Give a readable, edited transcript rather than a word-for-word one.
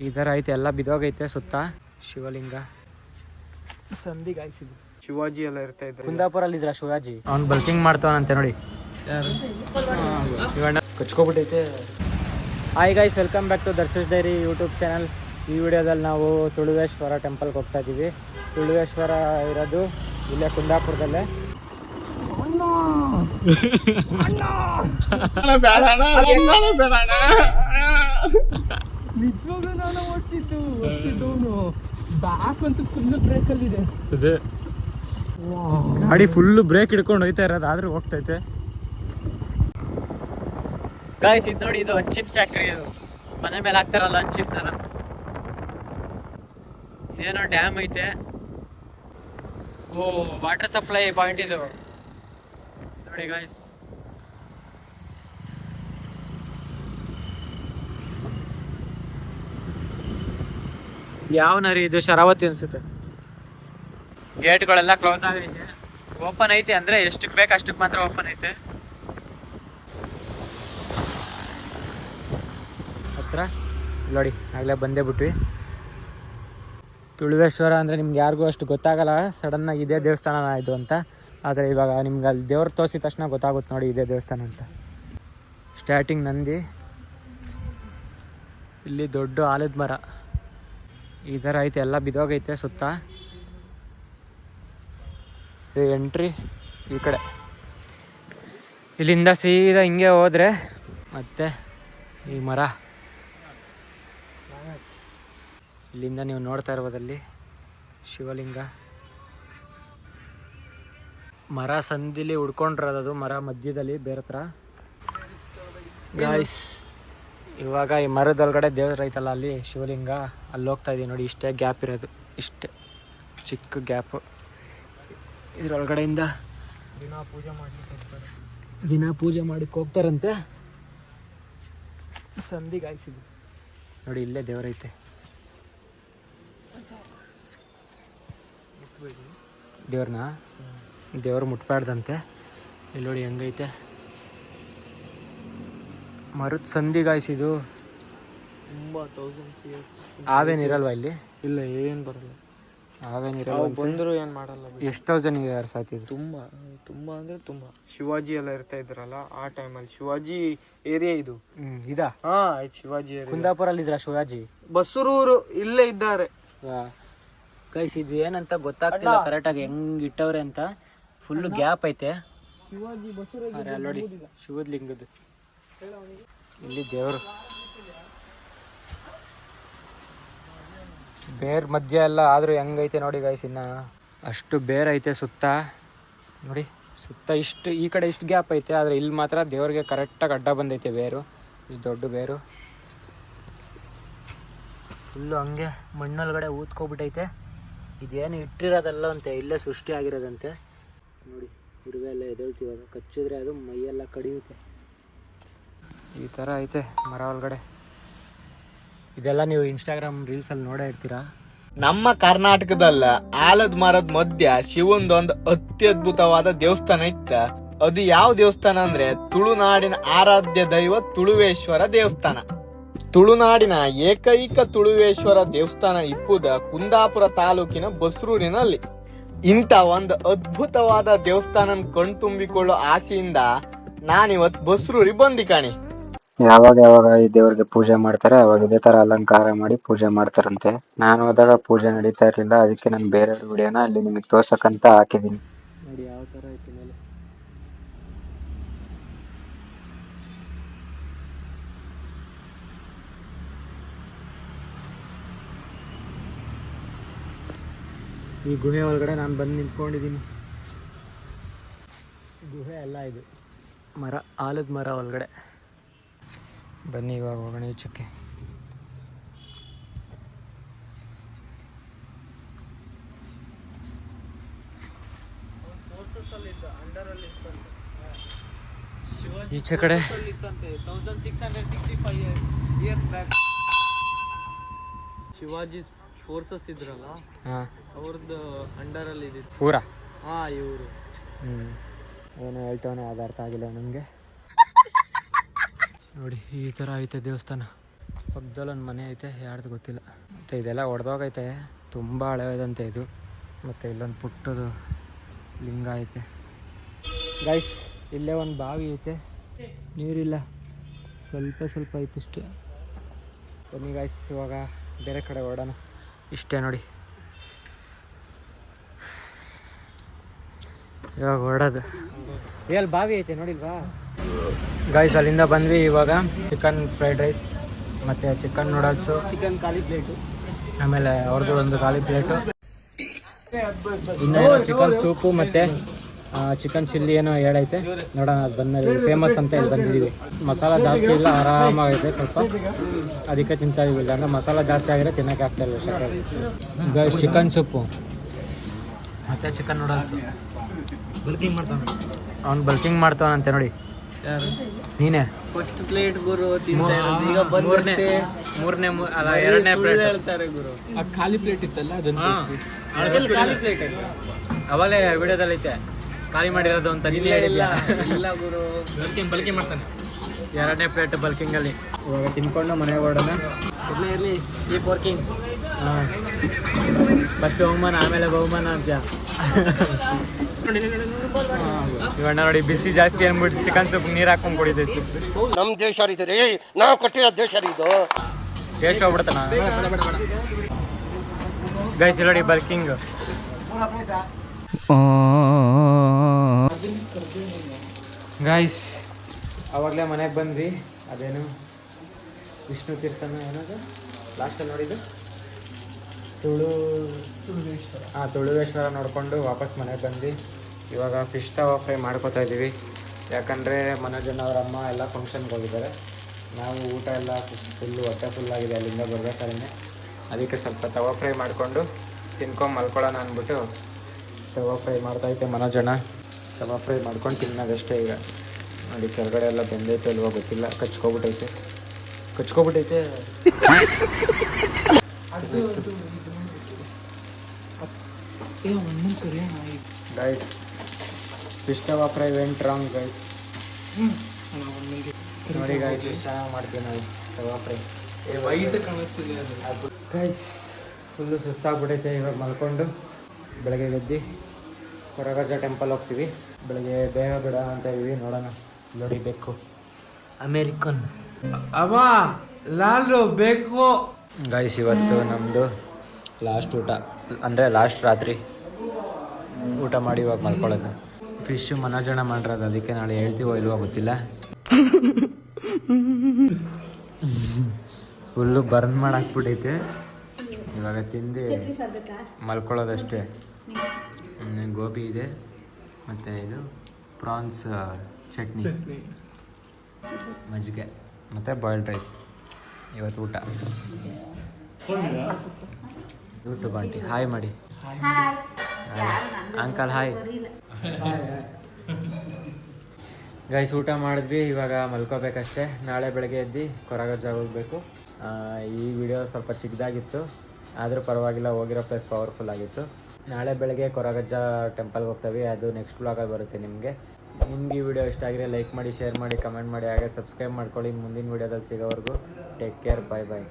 ಈ ಥರ ಐತೆ, ಎಲ್ಲ ಬಿದ್ದೋಗೈತೆ ಸುತ್ತ. ಶಿವಲಿಂಗ ಸಂಧಿ ಗಾಯಿಸಿದ್ದು. ಶಿವಾಜಿ ಎಲ್ಲ ಇರ್ತಾ ಇದ್ರು. ಕುಂದಾಪುರಲ್ಲಿ ಇದ್ರ ಶಿವಾಜಿ. ಅವ್ನು ಬಲ್ಕಿಂಗ್ ಮಾಡ್ತಾವನಂತೆ ನೋಡಿ. ಇವಣ್ಣ ಕಚ್ಕೊಬಿಟ್ಟೈತೆ. Hi guys, welcome back to Darshas diary YouTube channel. ಈ ವಿಡಿಯೋದಲ್ಲಿ ನಾವು ತುಳುವೇಶ್ವರ ಟೆಂಪಲ್ಗೆ ಹೋಗ್ತಾ ಇದ್ದೀವಿ. ತುಳುವೇಶ್ವರ ಇರೋದು ಇಲ್ಲೇ ಕುಂದಾಪುರದಲ್ಲೇ. ನಿಜವಾಗ್ಲೂ ನಾನು ಓಡ್ತಿದ್ದು ಬ್ಯಾಕ್ ಅಂತೂ ಫುಲ್ ಬ್ರೇಕಲ್ಲಿದೆ. ಅದೇ ಗಾಡಿ ಫುಲ್ಲು ಬ್ರೇಕ್ ಹಿಡ್ಕೊಂಡು ಹೋಯ್ತಾ ಇರೋದು, ಆದ್ರೂ ಹೋಗ್ತೈತೆ. ಗಾಯ್ಸ್ ಇದು ನೋಡಿ, ಇದು ಹಂಚಿನ ಫ್ಯಾಕ್ಟ್ರಿ. ಇದು ಮನೆ ಮೇಲೆ ಹಾಕ್ತಾರಲ್ಲ ಹಂಚಿನ ತರ. ಏನೋ ಡ್ಯಾಮ್ ಐತೆ. ಓ, ವಾಟರ್ ಸಪ್ಲೈ ಪಾಯಿಂಟ್ ಇದು ನೋಡಿ ಗಾಯ್ಸ್. ಯಾವ ನರಿ ಇದು? ಶರಾವತಿ ಅನ್ಸುತ್ತೆ. ಗೇಟ್ಗಳೆಲ್ಲ ಕ್ಲೋಸ್ ಆಗೈತೆ. ಓಪನ್ ಐತೆ ಅಂದ್ರೆ ಎಷ್ಟಕ್ಕೆ ಬೇಕು ಅಷ್ಟಕ್ಕೆ ಮಾತ್ರ ಓಪನ್ ಐತೆ. ಹತ್ರ ನೋಡಿ, ಆಗಲೇ ಬಂದೇ ಬಿಟ್ವಿ. ತುಳುವೇಶ್ವರ ಅಂದರೆ ನಿಮ್ಗೆ ಯಾರಿಗೂ ಅಷ್ಟು ಗೊತ್ತಾಗಲ್ಲ. ಸಡನ್ನಾಗಿ ಇದೇ ದೇವಸ್ಥಾನ ಇದು ಅಂತ. ಆದರೆ ಇವಾಗ ನಿಮ್ಗೆ ಅಲ್ಲಿ ದೇವ್ರು ತೋರಿಸಿದ ತಕ್ಷಣ ಗೊತ್ತಾಗುತ್ತೆ ನೋಡಿ ಇದೇ ದೇವಸ್ಥಾನ ಅಂತ. ಸ್ಟಾರ್ಟಿಂಗ್ ನಂದಿ, ಇಲ್ಲಿ ದೊಡ್ಡ ಆಲದ ಮರ ಈ ಥರ ಐತೆ, ಎಲ್ಲ ಬಿದ್ದೋಗೈತೆ ಸುತ್ತ. ಎಂಟ್ರಿ ಈ ಕಡೆ. ಇಲ್ಲಿಂದ ಸೀದಾ ಹಿಂಗೆ ಹೋದರೆ ಮತ್ತೆ ಈ ಮರ. ಇಲ್ಲಿಂದ ನೀವು ನೋಡ್ತಾ ಇರ್ಬೋದಲ್ಲಿ ಶಿವಲಿಂಗ. ಮರ ಸಂದಿಲಿ ಉಡ್ಕೊಂಡಿರೋದು, ಮರ ಮಧ್ಯದಲ್ಲಿ ಬೇರೆ ಥರ. ಗಾಯ್ಸ್, ಇವಾಗ ಈ ಮರದೊಳಗಡೆ ದೇವ್ರ ಐತಲ್ಲ, ಅಲ್ಲಿ ಶಿವಲಿಂಗ, ಅಲ್ಲಿ ಹೋಗ್ತಾ ಇದೀವಿ ನೋಡಿ. ಇಷ್ಟೇ ಗ್ಯಾಪ್ ಇರೋದು, ಇಷ್ಟೇ ಚಿಕ್ಕ ಗ್ಯಾಪು. ಇದ್ರೊಳಗಡೆಯಿಂದ ದಿನ ಪೂಜೆ ಮಾಡಕ್ಕೆ ಹೋಗ್ತಾರಂತೆ. ಸಂಧಿ ಗಾಯಿಸಿದ್ದು ನೋಡಿ, ಇಲ್ಲೇ ದೇವರೈತೆ. ದೇವ್ರು ಮುಟ್ಬಾರ್ದಂತೆ. ಇಲ್ಲಿ ನೋಡಿ ಹೆಂಗೈತೆ ಮರದ ಸಂಧಿ ಗಾಯಿಸಿದ್ದು. ತುಂಬ 1000 years ಆವೇನಿರಲ್ವಾ ಇಲ್ಲಿ? ಇಲ್ಲ, ಏನು ಬರಲ್ಲ. ಆವೇನಿರಲ್ಲ, ಬಂದರೂ ಏನು ಮಾಡಲ್ಲ. ಎಷ್ಟು 1000 years ಆಯ್ತಿದ್ದು? ತುಂಬ ಅಂದರೆ ತುಂಬ. ಶಿವಾಜಿ ಎಲ್ಲ ಇರ್ತಾ ಇದ್ರಲ್ಲ ಆ ಟೈಮಲ್ಲಿ. ಶಿವಾಜಿ ಏರಿಯಾ ಇದು. ಇದಾ? ಹಾಂ, ಶಿವಾಜಿ ಏರಿಯಾ. ಕುಂದಾಪುರಲ್ಲಿ ಇದ್ರ ಶಿವಾಜಿ? ಬಸರೂರು ಇಲ್ಲೇ ಇದ್ದಾರೆ. ಗೈಸ್, ಇದು ಏನಂತ ಗೊತ್ತಾಗ್ತಿಲ್ಲ ಕರೆಕ್ಟಾಗಿ ಹೆಂಗ್ ಇಟ್ಟವ್ರೆ ಅಂತ. ಫುಲ್ಲು ಗ್ಯಾಪ್ ಐತೆ. ಶಿವಾಜಿ ಅಲ್ಲಿ ನೋಡಿ ಶಿವಲಿಂಗದ್ದು. ಇಲ್ಲಿ ದೇವರು ಬೇರ್ ಮಧ್ಯ ಎಲ್ಲ, ಆದ್ರೂ ಹೆಂಗೈತೆ ನೋಡಿ ಗೈಸ್. ಇನ್ನ ಅಷ್ಟು ಬೇರ್ ಐತೆ ಸುತ್ತ ನೋಡಿ. ಸುತ್ತ ಇಷ್ಟು ಈ ಕಡೆ ಇಷ್ಟು ಗ್ಯಾಪ್ ಐತೆ, ಆದರೆ ಇಲ್ಲಿ ಮಾತ್ರ ದೇವ್ರಿಗೆ ಕರೆಕ್ಟಾಗಿ ಅಡ್ಡ ಬಂದೈತೆ ಬೇರು. ಇಷ್ಟು ದೊಡ್ಡ ಬೇರು ಫುಲ್ಲು ಹಂಗೆ ಮಣ್ಣೊಳಗಡೆ ಊದ್ಕೊಬಿಟ್ಟೈತೆ. ಇದೇನು ಇಟ್ಟಿರೋದಲ್ಲ ಅಂತೆ, ಇಲ್ಲೇ ಸೃಷ್ಟಿ ಆಗಿರೋದಂತೆ ನೋಡಿ. ಇರುವೆ ಎಲ್ಲ ಎದ್ದೇಳ್ತೀವಾಗ, ಕಚ್ಚಿದ್ರೆ ಅದು ಮೈಯೆಲ್ಲ ಕಡಿಯುತ್ತೆ. ಈ ಥರ ಐತೆ ಮರ ಒಳಗಡೆ. ಇದೆಲ್ಲ ನೀವು ಇನ್ಸ್ಟಾಗ್ರಾಮ್ ರೀಲ್ಸಲ್ಲಿ ನೋಡೇ ಇರ್ತೀರಾ. ನಮ್ಮ ಕರ್ನಾಟಕದಲ್ಲ ಆಲದ ಮರದ ಮಧ್ಯ ಶಿವಂದೊಂದು ಅತ್ಯದ್ಭುತವಾದ ದೇವಸ್ಥಾನ ಇತ್ತ. ಅದು ಯಾವ ದೇವಸ್ಥಾನ ಅಂದ್ರೆ ತುಳುನಾಡಿನ ಆರಾಧ್ಯ ದೈವ ತುಳುವೇಶ್ವರ ದೇವಸ್ಥಾನ. ತುಳುನಾಡಿನ ಏಕೈಕ ತುಳುವೇಶ್ವರ ದೇವಸ್ಥಾನ ಇಪ್ಪುದ ಕುಂದಾಪುರ ತಾಲೂಕಿನ ಬಸ್ರೂರಿನಲ್ಲಿ. ಇಂಥ ಒಂದು ಅದ್ಭುತವಾದ ದೇವಸ್ಥಾನ ಕಣ್ತುಂಬಿಕೊಳ್ಳೋ ಆಸೆಯಿಂದ ನಾನಿವತ್ತು ಬಸ್ರೂರಿಗೆ ಬಂದಿ ಕಾಣಿ. ಯಾವಾಗ ಈ ದೇವರಿಗೆ ಪೂಜೆ ಮಾಡ್ತಾರೆ ಅವಾಗ ಇದೇ ತರ ಅಲಂಕಾರ ಮಾಡಿ ಪೂಜೆ ಮಾಡ್ತಾರಂತೆ. ನಾನು ಹೋದಾಗ ಪೂಜೆ ನಡೀತಾ ಇರ್ಲಿಲ್ಲ, ಅದಕ್ಕೆ ನಾನು ಬೇರೆ ವಿಡಿಯೋನ ಅಲ್ಲಿ ನಿಮಗೆ ತೋರ್ಸಕ್ಕಂತ ಹಾಕಿದೀನಿ ನೋಡಿ. ಯಾವ ತರ ಐತಿ ಮೇಲೆ. ಈ ಗುಹೆ ಒಳಗಡೆ ನಾನು ಬಂದು ನಿಂತ್ಕೊಂಡಿದ್ದೀನಿ. ಗುಹೆ ಅಲ್ಲ ಇದು, ಮರ, ಆಲದ ಮರ ಒಳಗಡೆ. ಬನ್ನಿ ಇವಾಗ ಹೋಗೋಣ ಈಚಕ್ಕೆ. ಈಚೆ ಕಡೆ 1665 years back ಶಿವಾಜಿ ಫೋರ್ಸಸ್ ಇದ್ರಲ್ಲ, ಅವ್ರದ್ದು ಅಂಡರ್ ಅಲ್ಲಿ ಇದ್ದಿತ್ತು ಪೂರಾ. ಇವರು ಏನು ಹೇಳ್ತವನೇ ಅದು ಅರ್ಥ ಆಗಿಲ್ಲ ನನಗೆ. ನೋಡಿ ಈ ಥರ ಐತೆ ದೇವಸ್ಥಾನ. ಪಕ್ಕದಲ್ಲಿ ಒಂದು ಮನೆ ಐತೆ, ಯಾರ್ದು ಗೊತ್ತಿಲ್ಲ. ಮತ್ತು ಇದೆಲ್ಲ ಹೊಡೆದೋಗೈತೆ, ತುಂಬ ಹಳೆಯದಂತೆ ಇದು. ಮತ್ತು ಇಲ್ಲೊಂದು ಪುಟ್ಟದು ಲಿಂಗ ಐತೆ ಗೈಸ್. ಇಲ್ಲೇ ಒಂದು ಬಾವಿ ಐತೆ, ನೀರಿಲ್ಲ, ಸ್ವಲ್ಪ ಐತೆ ಅಷ್ಟೇ. ಬನ್ನಿ ಗೈಸ್, ಇವಾಗ ಬೇರೆ ಕಡೆ ಹೊರಡೋಣ. ಇಷ್ಟೇ ನೋಡಿ ಇವಾಗ ಹೊರಡೋದು. ರಿಯಲ್ ಬಾವಿ ಐತೆ ನೋಡಿಲ್ವಾ ಗೈಸ್. ಅಲ್ಲಿಂದ ಬಂದ್ವಿ. ಇವಾಗ ಚಿಕನ್ ಫ್ರೈಡ್ ರೈಸ್ ಮತ್ತು ಚಿಕನ್ ನೂಡಲ್ಸು, ಚಿಕನ್ ಖಾಲಿ ಪ್ಲೇಟು, ಆಮೇಲೆ ಅವ್ರದ್ದು ಒಂದು ಖಾಲಿ ಪ್ಲೇಟು, ಇನ್ನೂ ಚಿಕನ್ ಸೂಪು ಮತ್ತು ಚಿಕನ್ ಚಿಲ್ಲಿ ಏನೋ ಹೇಳೈತೆ. ನೋಡೋಣ, ಅದು ಬಂದ್ಮೇಲೆ ಫೇಮಸ್ ಅಂತ ಇಲ್ಲಿ ಬಂದಿದ್ದೀವಿ. ಮಸಾಲ ಜಾಸ್ತಿ ಇಲ್ಲ, ಆರಾಮಾಗೈತೆ ಸ್ವಲ್ಪ, ಅದಕ್ಕೆ ತಿಂತಾ ಇದೀವಿ. ಇಲ್ಲ ಅಂದರೆ ಮಸಾಲ ಜಾಸ್ತಿ ಆಗಿರೋ ತಿನ್ನೋಕ್ಕೆ ಆಗ್ತಾಯಿಲ್ಲ ಶಕ್ತಿ. ಗೈಸ್ ಚಿಕನ್ ಸೂಪು ಮತ್ತು ಚಿಕನ್ ನೂಡಲ್ಸು. ಬಲ್ಕಿಂಗ್ ಮಾಡ್ತಾನೆ ಅವ್ನು, ಬಲ್ಕಿಂಗ್ ಮಾಡ್ತಾವಂತೆ ನೋಡಿ. ನೀನೇ ಫಸ್ಟ್ ಪ್ಲೇಟ್ ಗುರು, ಮೂರನೇ ಅಲ್ಲ ಎರಡನೇ ಪ್ಲೇಟ್ ಹೇಳ್ತಾರೆ ಗುರು. ಆ ಖಾಲಿ ಪ್ಲೇಟ್ ಇತ್ತಲ್ಲ ಅದನ್ನ ಖಾಲಿ ಪ್ಲೇಟ್ ಅವಾಗಲೇ ವಿಡಿಯೋದಲ್ಲಿ ಐತೆ ಖಾಲಿ ಮಾಡಿರೋದು ಅಂತ. ನೀನು ಹೇಳಿದ್ಯಾ? ಇಲ್ಲ ಗುರು, ಬಲ್ಕಿಂಗ್ ಮಾಡ್ತಾನೆ. ಎರಡನೇ ಪ್ಲೇಟ್ ಬಲ್ಕಿಂಗಲ್ಲಿ. ಇವಾಗ ತಿನ್ಕೊಂಡು ಮನೆಗೆ ಹೊರಡೋಣ. ಇರಲಿ ಈ ವರ್ಕಿಂಗ್. ಹಾಂ, ಫಸ್ಟ್ ಬಹುಮಾನ ಆಮೇಲೆ ಬಹುಮಾನ ಅಂತ. ಇವಾಗ ನೋಡಿ ಬಿಸಿ ಜಾಸ್ತಿ ಅಂದ್ಬಿಟ್ಟು ಚಿಕನ್ ಸೂಪ್ ನೀರು ಹಾಕೊಂಡು ಕುಡಿದೈತಿ. ನಮ್ಮ ದೇಶ ರೀ, ನಾವು ಕಟ್ಟಿರೋ ದೇಶ ಇದು. ಟೇಸ್ಟ್ ಹೋಗ್ಬಿಡ್ತಾನ ಗೈಸ್. ನೋಡಿ ಬಲ್ಕಿಂಗ್. ಗೈಸ್ ಅವಾಗಲೇ ಮನೆಗೆ ಬಂದ್ವಿ. ಅದೇನು ವಿಷ್ಣು ತೀರ್ಥನ ಏನದು ಲಾಸ್ಟಲ್ಲಿ ನೋಡಿದ್ದು, ತುಳುವೇಶ್ವರ ನೋಡಿಕೊಂಡು ವಾಪಸ್ ಮನೆಗೆ ಬಂದು ಇವಾಗ ಫಿಶ್ ತವಾ ಫ್ರೈ ಮಾಡ್ಕೋತಾ ಇದ್ದೀವಿ. ಯಾಕಂದರೆ ಮನೋಜನ್ ಅವ್ರ ಅಮ್ಮ ಎಲ್ಲ ಫಂಕ್ಷನ್ಗೆ ಹೋಗಿದ್ದಾರೆ. ನಾವು ಊಟ ಎಲ್ಲ ಫುಲ್ಲು ಹೊಟ್ಟೆ ಫುಲ್ಲಾಗಿದೆ ಅಲ್ಲಿಂದ ಬರ್ಬೇಕಾದ್ರೆ. ಅದಕ್ಕೆ ಸ್ವಲ್ಪ ತವಾ ಫ್ರೈ ಮಾಡಿಕೊಂಡು ತಿನ್ಕೊಂಡು ಮಲ್ಕೊಳ್ಳೋಣ ಅಂದ್ಬಿಟ್ಟು ತವಾ ಫ್ರೈ ಮಾಡ್ತಾಯಿದ್ದೆ. ಮನೋಜನ ತವಾ ಫ್ರೈ ಮಾಡ್ಕೊಂಡು ತಿನ್ನೋದಷ್ಟೇ. ಈಗ ನೋಡಿ ಕೆಳಗಡೆ ಎಲ್ಲ ಬೆಂದೈತೆ ಅಲ್ವಾ ಗೊತ್ತಿಲ್ಲ, ಕಚ್ಕೊಬಿಟ್ಟೈತೆ. ಗೈಸ್ ಫಿಶ್ ತವಾ ಫ್ರೈ ವೆಂಟ್ ರಾಂಗ್ ಗೈಸ್. ನೋಡಿ ಗೈಸ್ ಎಷ್ಟು ಚೆನ್ನಾಗಿ ಮಾಡ್ತೀವಿ ನಾವು ತವಾ ಫ್ರೈ. ವೈಟ್ ಕಾಣಿಸ್ತಿದೆ ಗೈಸ್ ಫುಲ್ಲು ಸುಸ್ತಾಗ್ಬಿಟ್ಟೈತೆ. ಇವಾಗ ಮಲ್ಕೊಂಡು ಬೆಳಗ್ಗೆ ಎದ್ದು ಕೊರಗಜ್ಜ ಟೆಂಪಲ್ ಹೋಗ್ತೀವಿ. ಬೆಳಗ್ಗೆ ಬೇಗ ಬಿಡ ಅಂತ ಇದೀವಿ, ನೋಡೋಣ. ನೋಡಿ ಬೇಕು ಅಮೇರಿಕನ್ ಅವ ಲಾಲು ಬೇಕು. ಗೈಸ್ ಇವತ್ತು ನಮ್ಮದು ಲಾಸ್ಟ್ ಊಟ, ಅಂದರೆ ಲಾಸ್ಟ್ ರಾತ್ರಿ ಊಟ ಮಾಡಿ ಇವಾಗ ಮಲ್ಕೊಳ್ಳೋದು. ಫಿಶ್ಶು ಮನೋಜನ ಮಾಡಿರೋದು, ಅದಕ್ಕೆ ನಾಳೆ ಹೇಳ್ತೀವೋ ಇಲ್ವೋ ಗೊತ್ತಿಲ್ಲ. ಫುಲ್ಲು ಬರ್ನ್ ಮಾಡಾಕ್ಬಿಟ್ಟೈತೆ. ಇವಾಗ ತಿಂದು ಮಲ್ಕೊಳ್ಳೋದಷ್ಟೇ. ಗೋಬಿ ಇದೆ ಮತ್ತು ಇದು ಪ್ರಾನ್ಸ್ ಚಟ್ನಿ, ಮಜ್ಜಿಗೆ ಮತ್ತು ಬಾಯ್ಲ್ಡ್ ರೈಸ್ ಇವತ್ತು ಊಟ. ಯೂಟ್ಯೂಬ್ ಆಂಟಿ ಹಾಯ್ ಮಾಡಿ. Uncle hi. ಗೈಸ್ ಊಟ ಮಾಡಿದ್ವಿ, ಇವಾಗ ಮಲ್ಕೋಬೇಕಷ್ಟೇ. ನಾಳೆ ಬೆಳಗ್ಗೆ ಎದ್ದು ಕೊರಗಜ್ಜ ಹೋಗಬೇಕು. ಈ ವಿಡಿಯೋ ಸ್ವಲ್ಪ ಚಿಕ್ಕದಾಗಿತ್ತು, ಆದರೂ ಪರವಾಗಿಲ್ಲ, ಹೋಗಿರೋ ಪ್ಲೇಸ್ ಪವರ್ಫುಲ್ ಆಗಿತ್ತು. ನಾಳೆ ಬೆಳಗ್ಗೆ ಕೊರಗಜ್ಜ ಟೆಂಪಲ್ಗೆ ಹೋಗ್ತೀವಿ, ಅದು ನೆಕ್ಸ್ಟ್ ವ್ಲಾಗಲ್ಲಿ ಬರುತ್ತೆ ನಿಮಗೆ. ಈ ವಿಡಿಯೋ ಇಷ್ಟ ಆಗಿದ್ರೆ ಲೈಕ್ ಮಾಡಿ, ಶೇರ್ ಮಾಡಿ, ಕಮೆಂಟ್ ಮಾಡಿ, ಹಾಗೆ ಸಬ್ಸ್ಕ್ರೈಬ್ ಮಾಡ್ಕೊಳ್ಳಿ. ಮುಂದಿನ ವಿಡಿಯೋದಲ್ಲಿ ಸಿಗೋವರೆಗೂ ಟೇಕ್ ಕೇರ್, ಬಾಯ್ ಬಾಯ್.